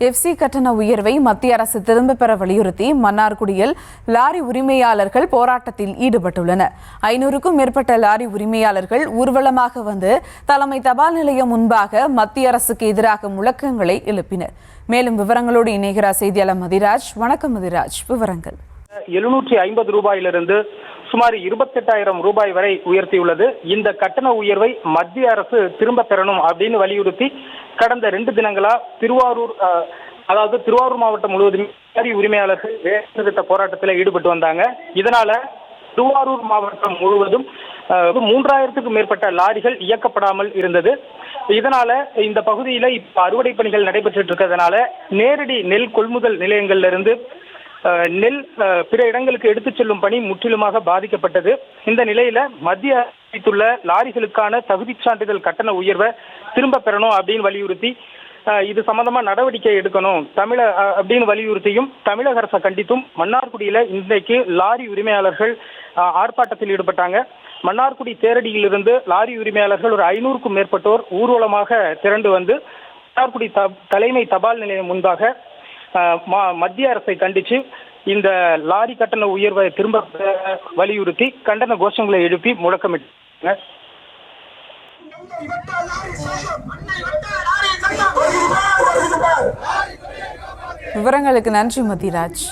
FC கட்டண உயர்வை மத்திய அரசு திரும்ப பெற வலியுறுத்தி மன்னார்குடியில் லாரி உரிமையாளர்கள் போராட்டத்தில் ஈடுபட்டுள்ளனர். 500க்கும் மேற்பட்ட லாரி உரிமையாளர்கள் ஊர்வலமாக வந்து தலைமை தபால் நிலையம் முன்பாக மத்திய அரசுக்கு எதிராக முழக்கங்களை எழுப்பினர். மேலும் விவரங்களோடு இணைகிறார் செய்தியாளர் மதிராஜ். வணக்கம் மதிராஜ், விவரங்கள். 750 ரூபாயிலிருந்து சுமார் 28,000 ரூபாய் வரை உயர்த்தியுள்ளது. இந்த கட்டண உயர்வை மத்திய அரசு திரும்ப பெறணும் அப்படின்னு வலியுறுத்தி கடந்த 2 தினங்களா திருவாரூர் மாவட்டம் முழுவதும் லாரி உரிமையாளர்கள் வேலைநிறுத்த போராட்டத்தில் ஈடுபட்டு வந்தாங்க. இதனால திருவாரூர் மாவட்டம் முழுவதும் 3000க்கும் மேற்பட்ட லாரிகள் இயக்கப்படாமல் இருந்தது. இதனால இந்த பகுதியில இப்ப அறுவடை பணிகள் நடைபெற்று இருக்கிறதுனால நேரடி நெல் கொள்முதல் நிலையங்கள்ல இருந்து நெல் பிற இடங்களுக்கு எடுத்துச் செல்லும் பணி முற்றிலுமாக பாதிக்கப்பட்டது. இந்த நிலையில மத்திய அரசு லாரிகளுக்கான தகுதி சான்றிதழ் கட்டண உயர்வை திரும்ப பெறணும் அப்படின்னு வலியுறுத்தி இது சம்பந்தமா நடவடிக்கை எடுக்கணும் அப்படின்னு வலியுறுத்தியும் தமிழக அரசை கண்டித்தும் மன்னார்குடியில இன்றைக்கு லாரி உரிமையாளர்கள் ஆர்ப்பாட்டத்தில் ஈடுபட்டாங்க. மன்னார்குடி தேரடியிலிருந்து லாரி உரிமையாளர்கள் ஒரு 500க்கும் மேற்பட்டோர் ஊர்வலமாக திரண்டு வந்து மன்னார்குடி தலைமை தபால் நிலையம் முன்பாக மத்திய அரசை கண்டித்து இந்த லாரி கட்டண உயர்வை திரும்ப வலியுறுத்தி கண்டன கோஷங்களை எழுப்பி முழக்கமிட்டாங்க. விவரங்களுக்கு நன்றி மதிராஜ்.